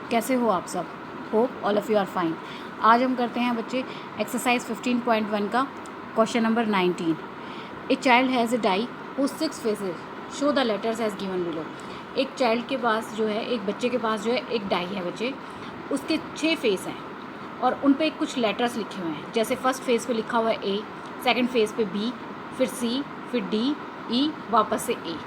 कैसे हो आप सब? Hope all of you are fine. आज हम करते हैं बच्चे एक्सरसाइज 15.1 का question number 19। A child has a die whose 6 faces, show the letters as given below. एक चाइल्ड के पास जो है, एक बच्चे के पास जो है एक डाई है बच्चे, उसके 6 फेस हैं और उन पे कुछ लेटर्स लिखे हुए हैं। जैसे फर्स्ट फेस पे लिखा हुआ है ए, सेकंड फेस पे बी, फिर सी, फिर डी, ई, वापस से A.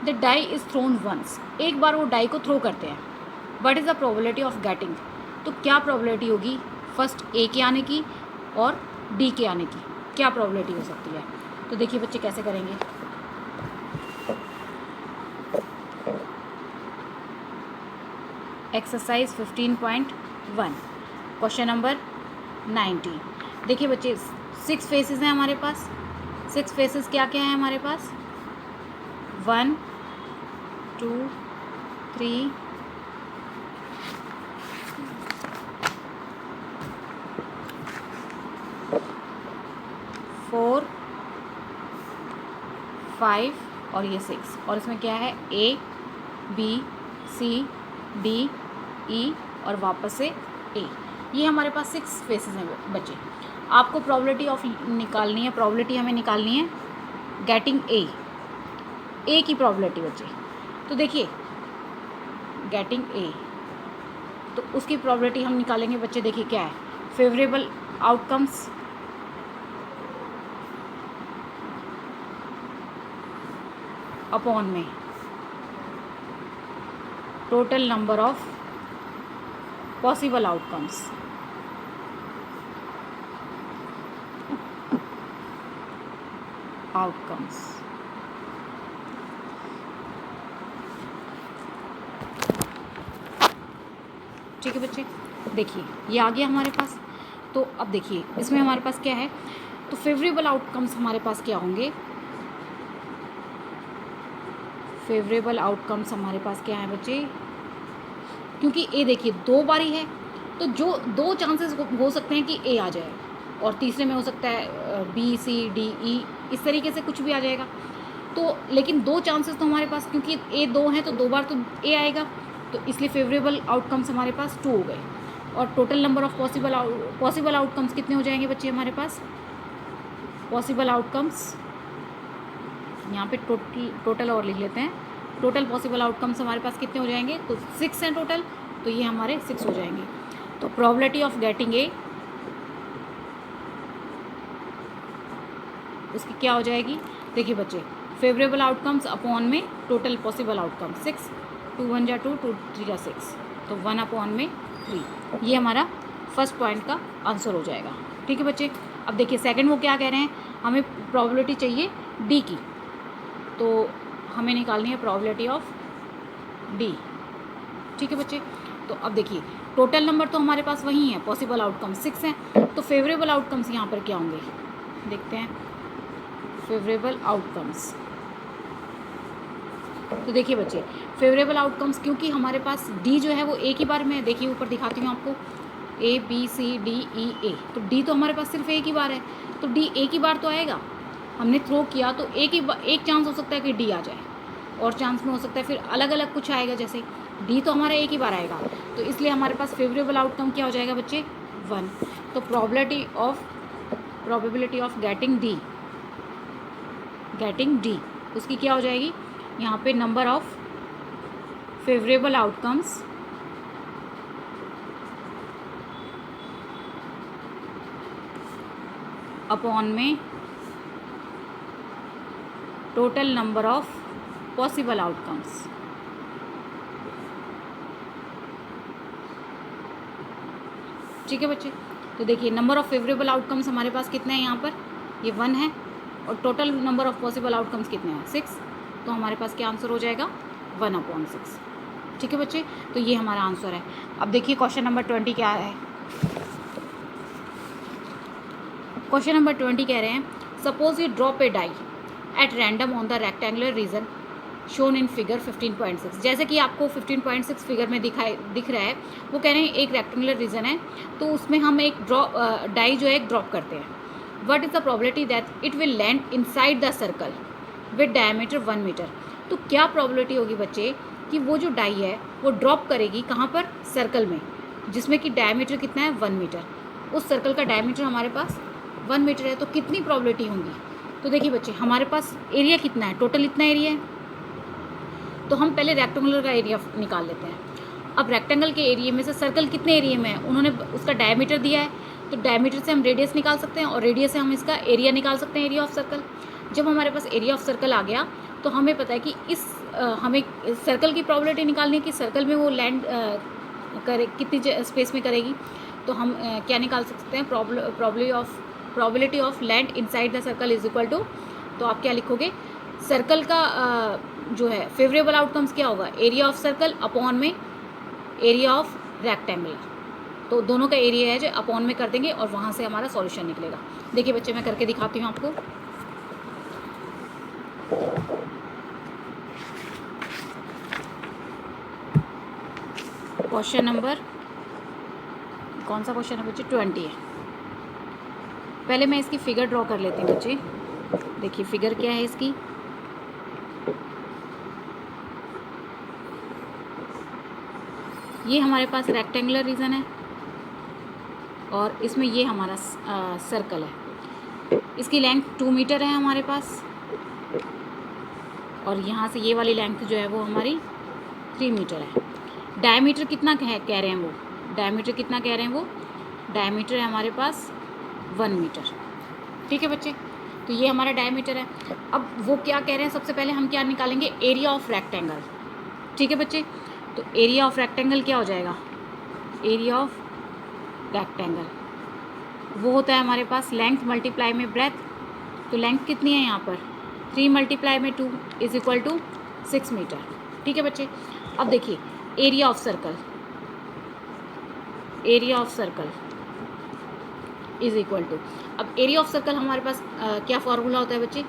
The die is thrown once, एक बार वो डाई को थ्रो करते हैं। What is the probability of getting, तो क्या प्रोबेबिलिटी होगी फर्स्ट ए के आने की और डी के आने की, क्या प्रोबेबिलिटी हो सकती है? तो देखिए बच्चे कैसे करेंगे। Exercise 15.1 question number 19। देखिए बच्चे 6 फेसेस हैं हमारे पास। 6 फेसेस क्या क्या हैं हमारे पास? 1 2 3 4 5 और ये 6, और इसमें क्या है ए, बी, सी, डी, ई और वापस से ए। ये हमारे पास 6 फेसेस हैं बच्चे। आपको प्रोबेबिलिटी ऑफ निकालनी है, प्रोबेबिलिटी हमें निकालनी है गेटिंग ए की प्रोबेबिलिटी बच्चे। तो देखिए गेटिंग ए, तो उसकी प्रोबेबिलिटी हम निकालेंगे बच्चे। देखिए क्या है, फेवरेबल आउटकम्स अपॉन में total number of possible outcomes. ठीक है बच्चे, देखिए ये आ गया हमारे पास। तो अब देखिए इसमें हमारे पास क्या है, तो फेवरेबल आउटकम्स हमारे पास क्या होंगे? फेवरेबल आउटकम्स हमारे पास क्या है बच्चे? क्योंकि ए देखिए 2 बारी है, तो जो 2 चांसेस हो सकते हैं कि ए आ जाए, और तीसरे में हो सकता है बी, सी, डी, ई, इस तरीके से कुछ भी आ जाएगा। तो लेकिन 2 चांसेस तो हमारे पास, क्योंकि ए 2 हैं तो 2 बार तो ए आएगा, तो इसलिए फेवरेबल आउटकम्स हमारे पास 2 हो गए। और total number of possible outcomes कितने हो जाएंगे बच्चे हमारे पास? पॉसिबल आउटकम्स यहाँ पे टोटल और लिख लेते हैं। टोटल पॉसिबल आउटकम्स हमारे पास कितने हो जाएंगे? तो 6 हैं टोटल, तो ये हमारे 6 हो जाएंगे। तो प्रोबेबिलिटी ऑफ गेटिंग ए उसकी क्या हो जाएगी? देखिए बच्चे, फेवरेबल आउटकम्स अपॉन में टोटल पॉसिबल आउटकम्स, 6 2 1 जा 2 2 3 जा 6, तो 1 अपॉन में 3। ये हमारा फर्स्ट पॉइंट का आंसर हो जाएगा। ठीक है बच्चे, अब देखिए सेकंड वो क्या कह रहे हैं, हमें प्रोबेबिलिटी चाहिए डी की, तो हमें निकालनी है प्रोबेबिलिटी ऑफ डी। ठीक है बच्चे, तो अब देखिए टोटल नंबर तो हमारे पास वही है, पॉसिबल आउटकम्स 6 हैं, तो फेवरेबल आउटकम्स यहाँ पर क्या होंगे देखते हैं। फेवरेबल आउटकम्स, तो देखिए बच्चे फेवरेबल आउटकम्स, क्योंकि हमारे पास डी जो है वो एक ही बार में, देखिए ऊपर दिखाती हूँ आपको, A B C D E ए, तो डी तो हमारे पास सिर्फ एक ही बार है, तो डी एक ही बार तो आएगा। हमने थ्रो किया तो एक चांस हो सकता है कि डी आ जाए, और चांस में हो सकता है फिर अलग अलग कुछ आएगा, जैसे डी तो हमारा एक ही बार आएगा, तो इसलिए हमारे पास फेवरेबल आउटकम क्या हो जाएगा बच्चे? 1। तो प्रोबेबिलिटी ऑफ गेटिंग डी उसकी क्या हो जाएगी? यहाँ पे number of favourable outcomes upon में total number of possible outcomes. ठीक है बच्चे, तो देखिए नंबर ऑफ फेवरेबल आउटकम्स हमारे पास कितने हैं यहाँ पर? ये 1 है, और total number of possible outcomes कितने हैं? 6। तो हमारे पास क्या आंसर हो जाएगा? 1/6। ठीक है बच्चे, तो ये हमारा आंसर है। अब देखिए क्वेश्चन नंबर 20 क्या है। क्वेश्चन नंबर 20 कह रहे हैं, suppose you drop a die at random on the rectangular region shown in figure 15.6। जैसे कि आपको 15.6 फिगर में दिख रहा है, वो कह रहे हैं एक रेक्टेंगुलर रीजन है, तो उसमें हम एक डाई जो है एक ड्रॉप करते हैं। What is the probability that it will land inside the circle with diameter 1 metre. तो क्या प्रोबेबिलिटी होगी बच्चे कि वो जो डाई है वो ड्रॉप करेगी कहाँ पर, सर्कल में, जिसमें कि डायमीटर कितना है 1 मीटर। उस सर्कल का डायमीटर हमारे पास 1 मीटर है, तो कितनी प्रोबेबिलिटी होंगी। तो देखिए बच्चे, हमारे पास एरिया कितना है, टोटल इतना एरिया है, तो हम पहले रेक्टेंगुलर का एरिया निकाल लेते हैं। अब रेक्टेंगल के एरिया में से सर्कल कितने एरिया में है, उन्होंने उसका डायमीटर दिया है, तो डायमीटर से हम रेडियस निकाल सकते हैं और रेडियस से हम इसका एरिया निकाल सकते हैं, एरिया ऑफ सर्कल। जब हमारे पास एरिया ऑफ सर्कल आ गया तो हमें पता है कि हमें सर्कल की प्रोबेबिलिटी निकालनी है कि सर्कल में वो लैंड करे कितनी स्पेस में करेगी। तो हम क्या निकाल सकते हैं, probability of land inside the circle is equal to, तो आप क्या लिखोगे, सर्कल का जो है फेवरेबल आउटकम्स क्या होगा, एरिया ऑफ सर्कल अपॉन में एरिया ऑफ रेक्टेंगुलर। तो दोनों का एरिया है जो अपॉन में कर देंगे और वहाँ से हमारा सॉल्यूशन निकलेगा। देखिए बच्चे, मैं करके दिखाती हूँ आपको। क्वेश्चन नंबर, कौन सा क्वेश्चन है बच्चे, 20 है। पहले मैं इसकी फिगर ड्रॉ कर लेती हूँ बच्चे। देखिए फिगर क्या है इसकी, ये हमारे पास रेक्टेंगुलर रीजन है और इसमें ये हमारा सर्कल है। इसकी लेंथ 2 मीटर है हमारे पास और यहाँ से ये वाली लेंथ जो है वो हमारी 3 मीटर है। डायमीटर कितना कह रहे हैं वो, डायमीटर कितना कह रहे हैं वो, डायमीटर है हमारे पास 1 मीटर। ठीक है बच्चे, तो ये हमारा डायमीटर है। अब वो क्या कह रहे हैं, सबसे पहले हम क्या निकालेंगे, एरिया ऑफ रेक्टेंगल। ठीक है बच्चे, तो एरिया ऑफ रेक्टेंगल क्या हो जाएगा, एरिया ऑफ रेक्टेंगल वो होता है हमारे पास लेंथ मल्टीप्लाई में ब्रेथ। तो लेंथ कितनी है यहाँ पर, 3 मल्टीप्लाई में 2 इज इक्वल टू 6 मीटर। ठीक है बच्चे, अब देखिए area of circle, area of circle is equal to, अब एरिया ऑफ सर्कल हमारे पास क्या फार्मूला होता है बच्चे,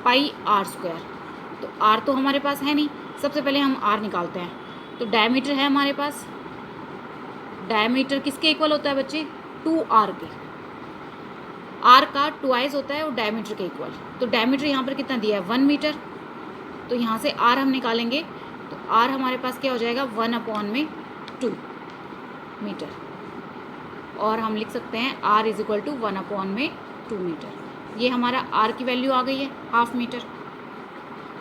पाई आर स्क्वायर। तो आर तो हमारे पास है नहीं, सबसे पहले हम आर निकालते हैं। तो डायमीटर है हमारे पास, डायमीटर किसके इक्वल होता है बच्चे, 2r के, r का 2 होता है और डायमीटर के इक्वल। तो डायमीटर यहाँ पर कितना दिया है 1 मीटर, तो यहाँ से r हम निकालेंगे तो r हमारे पास क्या हो जाएगा 1/2 मीटर, और हम लिख सकते हैं r is equal to 1/2 metre. ये हमारा r की वैल्यू आ गई है 1/2 मीटर,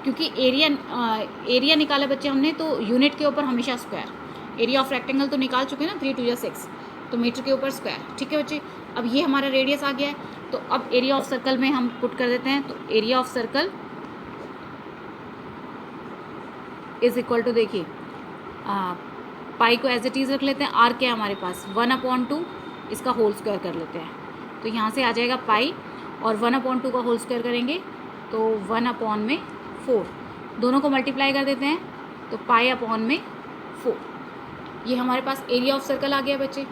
क्योंकि एरिया निकाला बच्चे हमने तो यूनिट के ऊपर हमेशा स्क्वायर, एरिया ऑफ रेक्टेंगल तो निकाल चुके हैं ना, 3 2 6, तो मीटर के ऊपर स्क्वायर। ठीक है बच्चे, अब ये हमारा रेडियस आ गया है, तो अब एरिया ऑफ सर्कल में हम पुट कर देते हैं। तो area of circle is equal to, देखिए पाई को एज इट इज़ रख लेते हैं, आर क्या है हमारे पास 1/2, इसका होल स्क्वायर कर लेते हैं। तो यहाँ से आ जाएगा पाई और 1/2 का होल स्क्वायर करेंगे तो 1/4, दोनों को मल्टीप्लाई कर देते हैं तो पाई अपॉन में 4। ये हमारे पास एरिया ऑफ सर्कल आ गया बच्चे।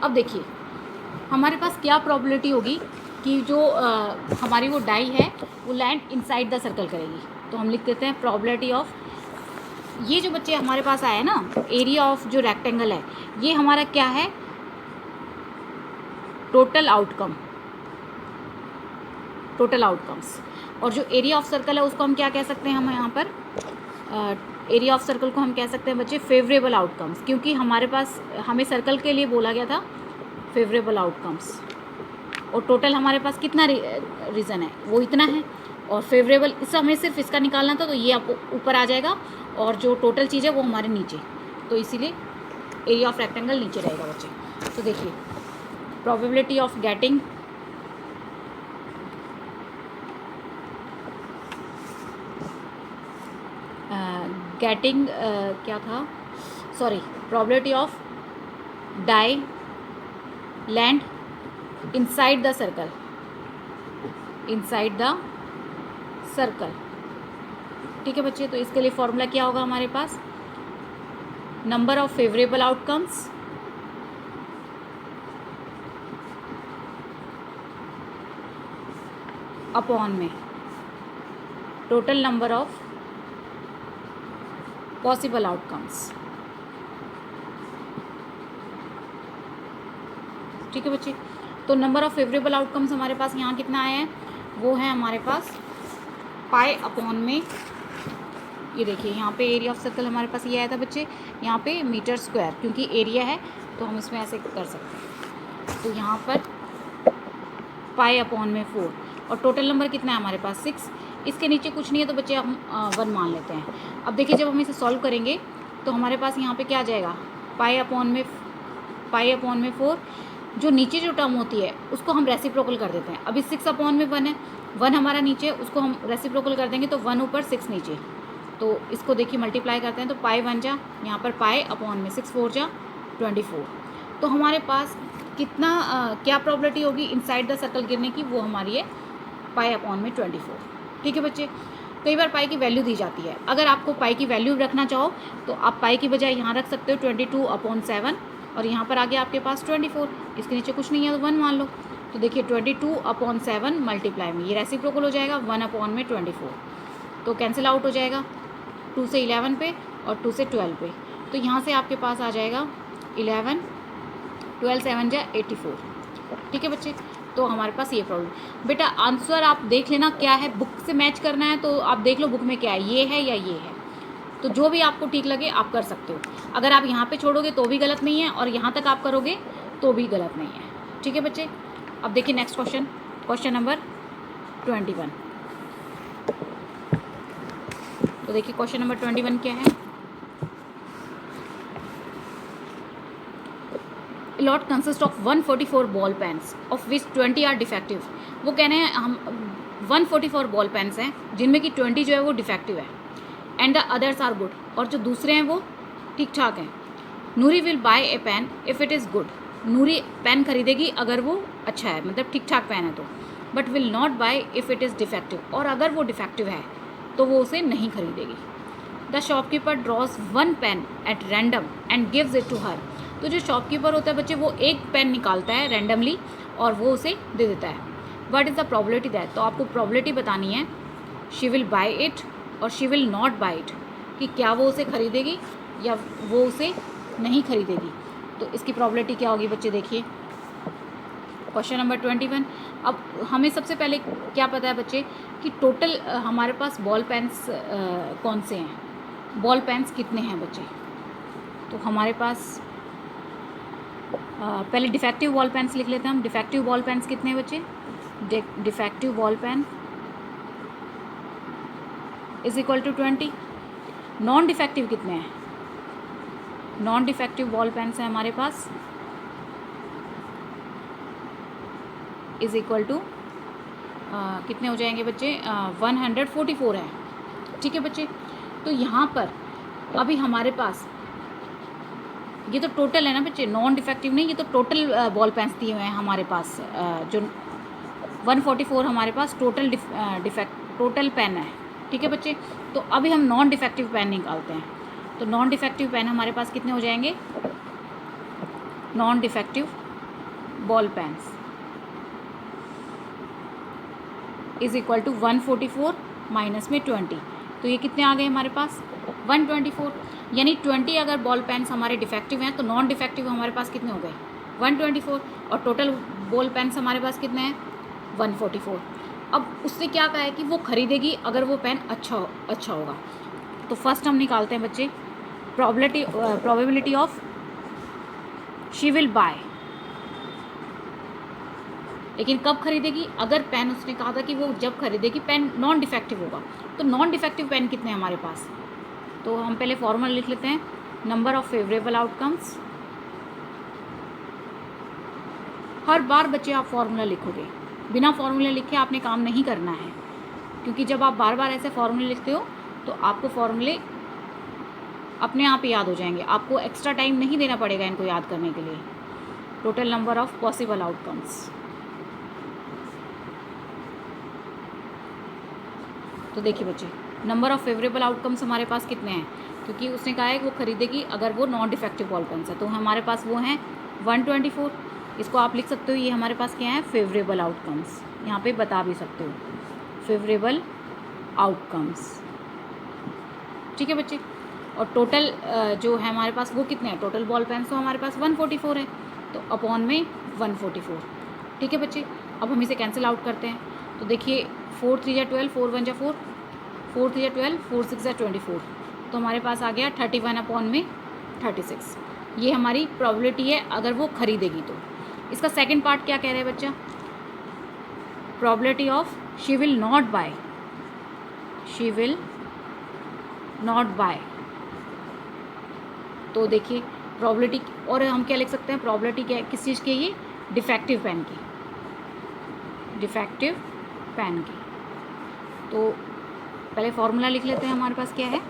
अब देखिए हमारे पास क्या प्रोबेबिलिटी होगी कि जो हमारी वो डाई है वो लैंड इनसाइड द सर्कल करेगी। तो हम लिख देते हैं प्रोबेबिलिटी ऑफ, ये जो बच्चे हमारे पास आया ना, एरिया ऑफ जो रेक्टेंगल है, ये हमारा क्या है, टोटल आउटकम, टोटल आउटकम्स। और जो एरिया ऑफ सर्कल है उसको हम क्या कह सकते हैं, हम यहाँ पर एरिया ऑफ सर्कल को हम कह सकते हैं बच्चे फेवरेबल आउटकम्स, क्योंकि हमारे पास हमें सर्कल के लिए बोला गया था फेवरेबल आउटकम्स। और टोटल हमारे पास कितना रीज़न है, वो इतना है, और फेवरेबल इस हमें सिर्फ इसका निकालना था, तो ये आपको ऊपर आ जाएगा और जो टोटल चीज़ है वो हमारे नीचे, तो इसीलिए एरिया ऑफ रेक्टेंगल नीचे रहेगा बच्चे। तो देखिए प्रोबेबिलिटी ऑफ गेटिंग क्या था, sorry, probability of die land inside the circle, inside the circle. ठीक है बच्चे, तो इसके लिए फॉर्मूला क्या होगा हमारे पास, number of favourable outcomes upon में total number of possible outcomes. ठीक है बच्चे, तो नंबर ऑफ फेवरेबल आउटकम्स हमारे पास यहाँ कितना आया है, वो है हमारे पास पाई अपॉन में ये देखिए यहाँ पे एरिया ऑफ सर्कल हमारे पास ये आया था बच्चे, यहाँ पे मीटर स्क्वायर, क्योंकि एरिया है तो हम इसमें ऐसे कर सकते हैं। तो यहाँ पर पाई अपॉन में 4 और टोटल नंबर कितना है हमारे पास 6। इसके नीचे कुछ नहीं है तो बच्चे हम 1 मान लेते हैं। अब देखिए जब हम इसे सॉल्व करेंगे तो हमारे पास यहाँ पे क्या आ जाएगा, पाई अपॉन में 4। जो नीचे जो टर्म होती है उसको हम रेसिप्रोकल कर देते हैं। अभी 6 अपॉन में 1 है, 1 हमारा नीचे, उसको हम रेसिप्रोकल कर देंगे तो 1 ऊपर 6 नीचे। तो इसको देखिए मल्टीप्लाई करते हैं तो पाई 1 जा, यहाँ पर पाई अपॉन में 6 4 जा 24। तो हमारे पास कितना क्या प्रॉबिलिटी होगी इनसाइड द सर्कल गिरने की, वो हमारी है पाई अपॉन में 24। ठीक है बच्चे, कई बार पाई की वैल्यू दी जाती है। अगर आपको पाई की वैल्यू रखना चाहो तो आप पाई की बजाय यहाँ रख सकते हो 22 अपॉन 7 और यहाँ पर आगे आपके पास 24, इसके नीचे कुछ नहीं है तो 1 मान लो। तो देखिए 22 अपॉन 7 मल्टीप्लाई में ये रेसिप्रोकल हो जाएगा 1 अपॉन में 24, तो कैंसिल आउट हो जाएगा 2 से 11 पे और 2 से 12 पे। तो यहाँ से आपके पास आ जाएगा 11, 12 7 जा 84। ठीक है बच्चे, तो हमारे पास ये प्रॉब्लम। बेटा आंसर आप देख लेना क्या है, बुक से मैच करना है तो आप देख लो बुक में क्या है, ये है या ये है। तो जो भी आपको ठीक लगे आप कर सकते हो। अगर आप यहाँ पे छोड़ोगे तो भी गलत नहीं है और यहाँ तक आप करोगे तो भी गलत नहीं है। ठीक है बच्चे, अब देखिए नेक्स्ट क्वेश्चन, क्वेश्चन नंबर 21। तो देखिए क्वेश्चन नंबर 21 क्या है। A lot consists of 144 ball pens of which 20 are defective। वो कह रहे हैं हम 144 बॉल पेन्स हैं जिनमें कि 20 जो है वो डिफेक्टिव है, and the others are good, और जो दूसरे हैं वो ठीक ठाक हैं। Noori will buy a pen if it is good. Noori pen खरीदेगी अगर वो अच्छा है, मतलब ठीक ठाक पेन है तो, but will not buy if it is defective, और अगर वो डिफेक्टिव है तो वो उसे नहीं खरीदेगी। The shopkeeper draws 1 pen at random and gives it to her. तो जो शॉपकीपर होता है बच्चे वो एक पेन निकालता है रैंडमली और वो उसे दे देता है। What is the probability that, तो आपको प्रॉबिलिटी बतानी है शी विल बाय इट और she will not buy it, कि क्या वो उसे खरीदेगी या वो उसे नहीं खरीदेगी। तो इसकी प्रॉबिलिटी क्या होगी बच्चे, देखिए क्वेश्चन नंबर 21। अब हमें सबसे पहले क्या पता है बच्चे कि टोटल हमारे पास बॉल पेन्स कौन से हैं, बॉल पेन्स कितने हैं बच्चे। तो हमारे पास पहले डिफेक्टिव बॉल पेन्स लिख लेते हैं हम। डिफेक्टिव बॉल पेन्स कितने हैं बच्चे, defective ball pen is equal to 20। Non defective कितने हैं, नॉन डिफेक्टिव बॉल पेन्स हैं हमारे पास इज इक्वल टू कितने हो जाएंगे बच्चे 144 है। ठीक है बच्चे, तो यहाँ पर अभी हमारे पास ये तो टोटल है ना बच्चे, नॉन डिफेक्टिव नहीं, ये तो टोटल बॉल पेन्स दिए हुए हैं हमारे पास। जो 144 हमारे पास टोटल पेन है। ठीक है बच्चे, तो अभी हम नॉन डिफेक्टिव पेन निकालते हैं। तो नॉन डिफेक्टिव पेन हमारे पास कितने हो जाएंगे, non defective ball pens is equal to 144 minus में 20। तो ये कितने आ गए हमारे पास 124, यानी 20 अगर बॉल पेन्स हमारे डिफेक्टिव हैं तो नॉन डिफेक्टिव हमारे पास कितने हो गए 124, और टोटल बॉल पेन्स हमारे पास कितने हैं 144। अब उसने क्या कहा है कि वो खरीदेगी अगर वो पेन अच्छा होगा। तो फर्स्ट हम निकालते हैं बच्चे probability of she will bye, लेकिन कब खरीदेगी, अगर पेन उसने कहा था कि वो जब खरीदेगी पेन नॉन डिफेक्टिव होगा। तो नॉन डिफेक्टिव पेन कितने हैं हमारे पास, तो हम पहले फॉर्मूला लिख लेते हैं, नंबर ऑफ फेवरेबल आउटकम्स। हर बार बच्चे आप फॉर्मूला लिखोगे, बिना फॉर्मूला लिखे आपने काम नहीं करना है, क्योंकि जब आप बार बार ऐसे फॉर्मूले लिखते हो तो आपको फॉर्मूले अपने आप याद हो जाएंगे, आपको एक्स्ट्रा टाइम नहीं देना पड़ेगा इनको याद करने के लिए। Total number of possible outcomes, तो देखिए बच्चे नंबर ऑफ फेवरेबल आउटकम्स हमारे पास कितने हैं, क्योंकि उसने कहा है कि वो खरीदेगी अगर वो नॉन डिफेक्टिव बॉल पेन्स है, तो हमारे पास वो हैं 124। इसको आप लिख सकते हो, ये हमारे पास क्या है फेवरेबल आउटकम्स, यहाँ पे बता भी सकते हो फेवरेबल आउटकम्स। ठीक है बच्चे, और टोटल जो है हमारे पास वो कितने हैं, टोटल बॉल पेन्स तो हमारे पास 144 है, तो अपॉन में 144। ठीक है बच्चे, अब हम इसे कैंसिल आउट करते हैं। तो देखिए 4 3 जा 12, 4 1 जा 4, 4 3 12, 4 6 24, तो हमारे पास आ गया 31/36। ये हमारी प्रोबेबिलिटी है अगर वो खरीदेगी तो। इसका सेकंड पार्ट क्या कह रहा है बच्चा, probability of she will not buy, she will not buy. तो देखिए प्रोबेबिलिटी, और हम क्या लिख सकते हैं, प्रोबेबिलिटी क्या है, किस चीज़ की, ये डिफेक्टिव पेन की, डिफेक्टिव पेन की। तो पहले फॉर्मूला लिख लेते हैं, हमारे पास क्या है,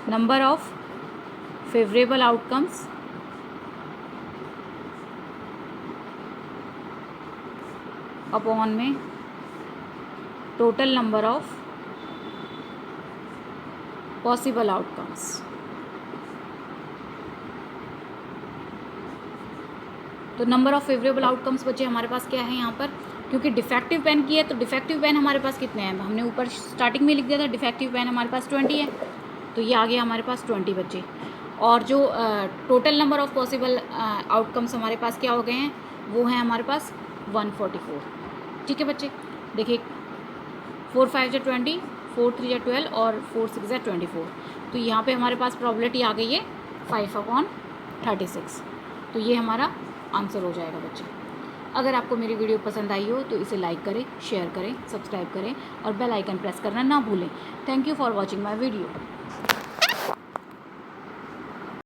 number of favourable outcomes upon में total number of possible outcomes. तो नंबर ऑफ फेवरेबल आउटकम्स बच्चे हमारे पास क्या है यहाँ पर, क्योंकि डिफेक्टिव पेन की है तो डिफेक्टिव पेन हमारे पास कितने हैं, हमने ऊपर स्टार्टिंग में लिख दिया था डिफेक्टिव पेन हमारे पास 20 है, तो ये आ गया हमारे पास 20 बच्चे। और जो total number of possible outcomes हमारे पास क्या हो गए हैं, वो हैं हमारे पास 144। ठीक है बच्चे, देखिए 4 5 × 20, 4 3 × 12 और 4 6 × 24, तो यहाँ पे हमारे पास प्रॉबिलिटी आ गई है 5/36। तो ये हमारा आंसर हो जाएगा बच्चे। अगर आपको मेरी वीडियो पसंद आई हो तो इसे लाइक करें, शेयर करें, सब्सक्राइब करें और बेल आइकन प्रेस करना ना भूलें। Thank you for watching my video.